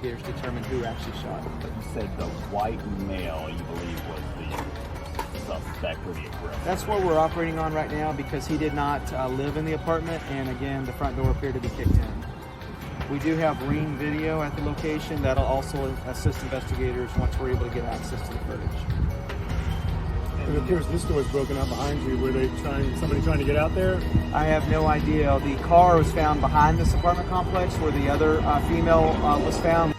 investigators determine who actually shot him. But you said the white male, you believe, was the suspect or the aggressor. That's what we're operating on right now because he did not live in the apartment, and again, the front door appeared to be kicked in. We do have ring video at the location that'll also assist investigators once we're able to get access to the footage. It appears this door is broken out behind you. Were they somebody trying to get out there? I have no idea. The car was found behind this apartment complex where the other female was found.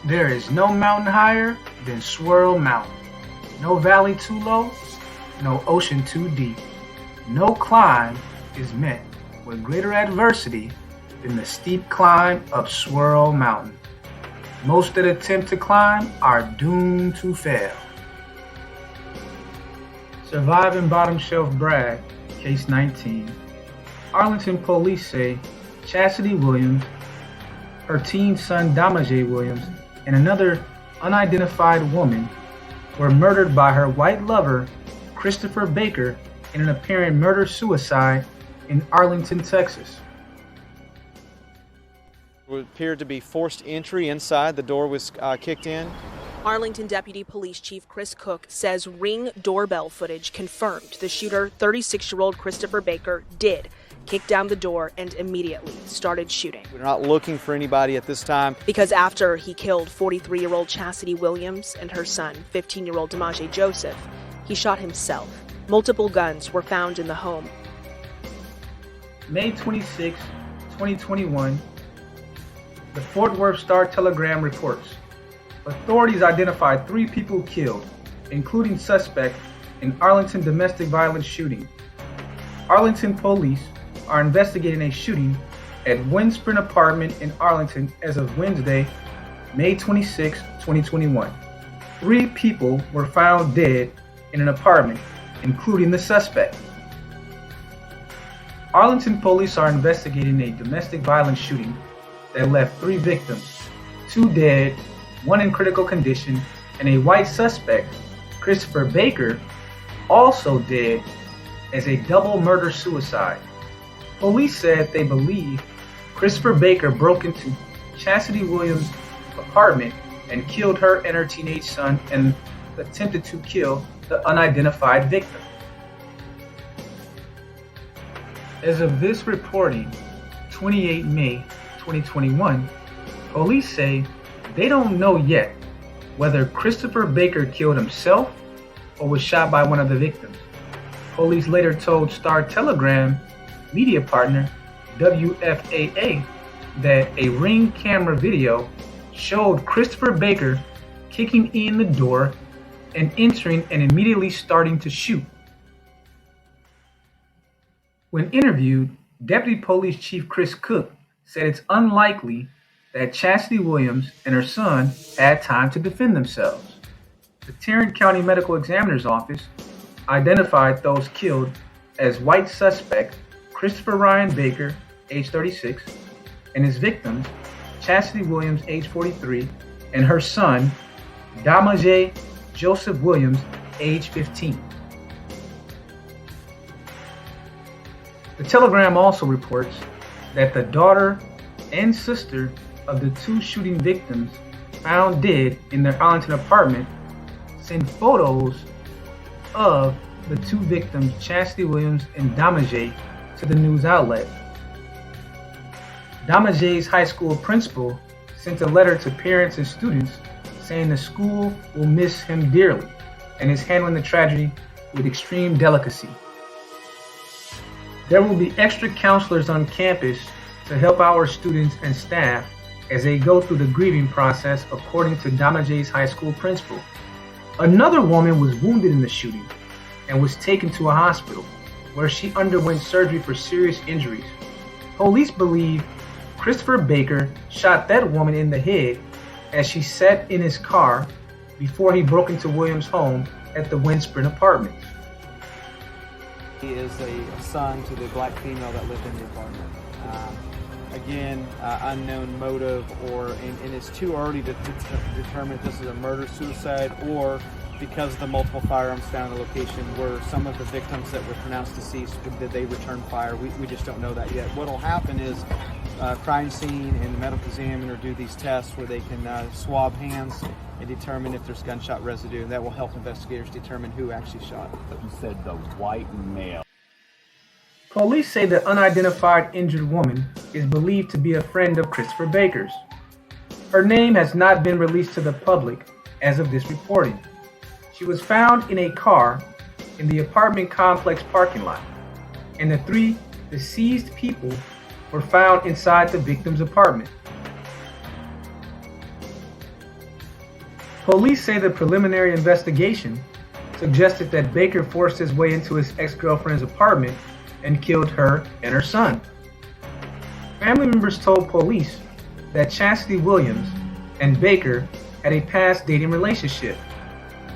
There is no mountain higher than Swirl Mountain. No valley too low, no ocean too deep. No climb is met with greater adversity than the steep climb up Swirl Mountain. Most that attempt to climb are doomed to fail. Surviving bottom shelf Brad, case 19. Arlington police say Chasity Williams, her teen son Damajay Williams, and another unidentified woman were murdered by her white lover, Christopher Baker, in an apparent murder-suicide in Arlington, Texas. It appeared to be forced entry inside. The door was kicked in. Arlington Deputy Police Chief Chris Cook says Ring doorbell footage confirmed the shooter, 36-year-old Christopher Baker, did kick down the door and immediately started shooting. We're not looking for anybody at this time. Because after he killed 43-year-old Chasity Williams and her son, 15-year-old Damajay Joseph, he shot himself. Multiple guns were found in the home. May 26, 2021, the Fort Worth Star-Telegram reports. Authorities identified 3 people killed, including suspect in Arlington domestic violence shooting. Arlington police are investigating a shooting at Windsprint apartment in Arlington as of Wednesday, May 26, 2021. 3 people were found dead in an apartment, including the suspect. Arlington police are investigating a domestic violence shooting that left 3 victims, 2 dead, 1 in critical condition, and a white suspect, Christopher Baker, also dead as a double murder-suicide. Police said they believe Christopher Baker broke into Chasity Williams' apartment and killed her and her teenage son and attempted to kill the unidentified victim. As of this reporting, 28 May 2021, police say they don't know yet whether Christopher Baker killed himself or was shot by one of the victims. Police later told Star-Telegram media partner WFAA that a Ring camera video showed Christopher Baker kicking in the door and entering and immediately starting to shoot. When interviewed, Deputy Police Chief Chris Cook said it's unlikely that Chasity Williams and her son had time to defend themselves. The Tarrant County Medical Examiner's Office identified those killed as white suspect Christopher Ryan Baker, age 36, and his victims, Chasity Williams, age 43, and her son, Damajay Joseph Williams, age 15. The Telegram also reports that the daughter and sister of the 2 shooting victims found dead in their Arlington apartment sent photos of the 2 victims, Chasity Williams and Damajay, to the news outlet. Damajay's high school principal sent a letter to parents and students saying the school will miss him dearly and is handling the tragedy with extreme delicacy. There will be extra counselors on campus to help our students and staff as they go through the grieving process, according to Damajay's high school principal. Another woman was wounded in the shooting and was taken to a hospital where she underwent surgery for serious injuries. Police believe Christopher Baker shot that woman in the head as she sat in his car before he broke into Williams' home at the Windsprint Apartments. He is a son to the black female that lived in the apartment. Again, unknown motive, and it's too early to determine if this is a murder-suicide or because of the multiple firearms found in the location were some of the victims that were pronounced deceased, did they return fire? We just don't know that yet. What will happen is crime scene and the medical examiner do these tests where they can swab hands and determine if there's gunshot residue, and that will help investigators determine who actually shot. But you said the white male. Police say the unidentified injured woman is believed to be a friend of Christopher Baker's. Her name has not been released to the public as of this reporting. She was found in a car in the apartment complex parking lot, and the 3 deceased people were found inside the victim's apartment. Police say the preliminary investigation suggested that Baker forced his way into his ex-girlfriend's apartment and killed her and her son. Family members told police that Chasity Williams and Baker had a past dating relationship.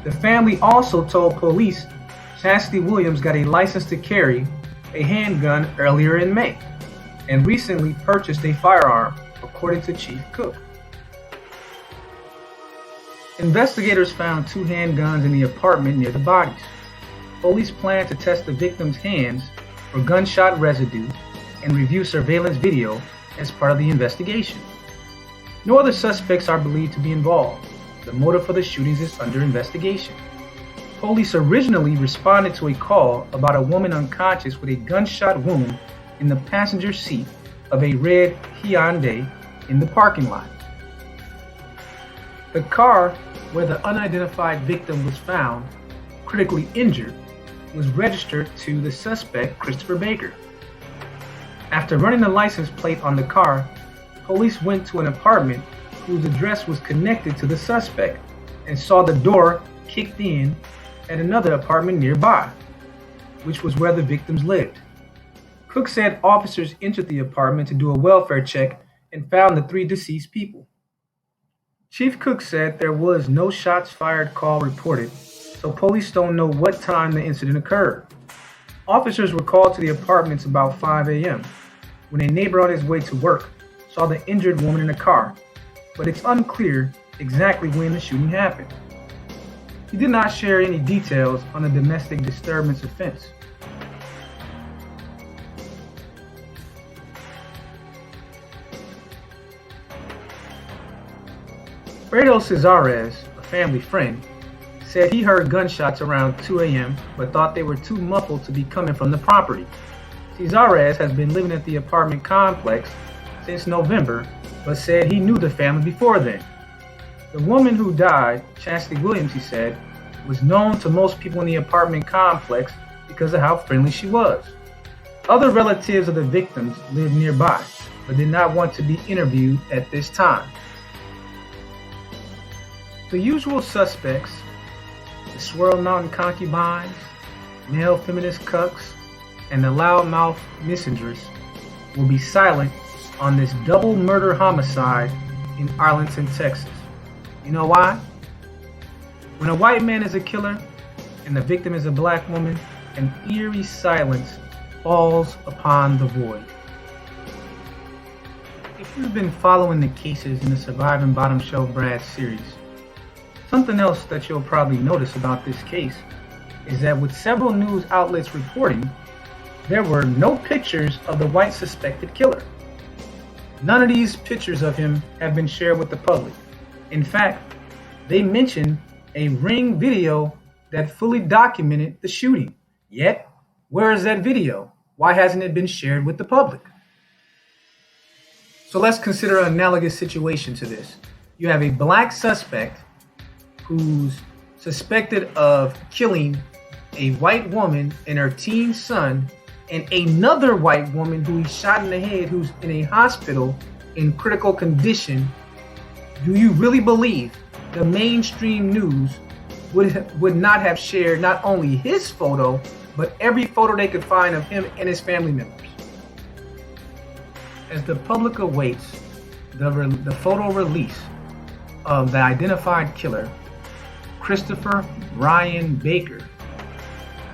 The family also told police Chasity Williams got a license to carry a handgun earlier in May and recently purchased a firearm, according to Chief Cook. Investigators found 2 handguns in the apartment near the bodies. Police plan to test the victims' hands for gunshot residue and review surveillance video as part of the investigation. No other suspects are believed to be involved. The motive for the shootings is under investigation. Police originally responded to a call about a woman unconscious with a gunshot wound in the passenger seat of a red Hyundai in the parking lot. The car where the unidentified victim was found, critically injured, was registered to the suspect, Christopher Baker. After running the license plate on the car, police went to an apartment whose address was connected to the suspect and saw the door kicked in at another apartment nearby, which was where the victims lived. Cook said officers entered the apartment to do a welfare check and found the 3 deceased people. Chief Cook said there was no shots fired call reported, so police don't know what time the incident occurred. Officers were called to the apartments about 5 a.m. when a neighbor on his way to work saw the injured woman in a car, but it's unclear exactly when the shooting happened. He did not share any details on the domestic disturbance offense. Fredo Cesares, a family friend, said he heard gunshots around 2 a.m. but thought they were too muffled to be coming from the property. Cesares has been living at the apartment complex since November, but said he knew the family before then. The woman who died, Chasity Williams, he said, was known to most people in the apartment complex because of how friendly she was. Other relatives of the victims lived nearby, but did not want to be interviewed at this time. The usual suspects, the Swirl Mountain concubines, male feminist cucks, and the loudmouth messengers, will be silent on this double murder homicide in Arlington, Texas. You know why? When a white man is a killer and the victim is a black woman, an eerie silence falls upon the void. If you've been following the cases in the Surviving Bottom Shelf Brad series, something else that you'll probably notice about this case is that with several news outlets reporting, there were no pictures of the white suspected killer. None of these pictures of him have been shared with the public. In fact, they mentioned a Ring video that fully documented the shooting. Yet, where is that video? Why hasn't it been shared with the public? So let's consider an analogous situation to this. You have a black suspect who's suspected of killing a white woman and her teen son, and another white woman who he shot in the head who's in a hospital in critical condition. Do you really believe the mainstream news would not have shared not only his photo, but every photo they could find of him and his family members? As the public awaits the photo release of the identified killer, Christopher Ryan Baker,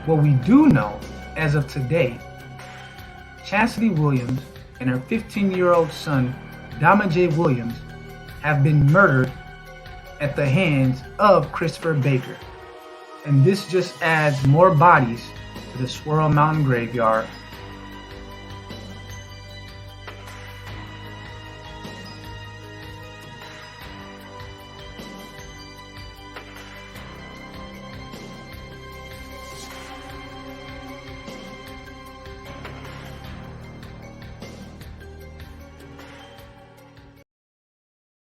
what we do know as of today, Chasity Williams and her 15-year-old son, Dama J. Williams, have been murdered at the hands of Christopher Baker. And this just adds more bodies to the Swirl Mountain graveyard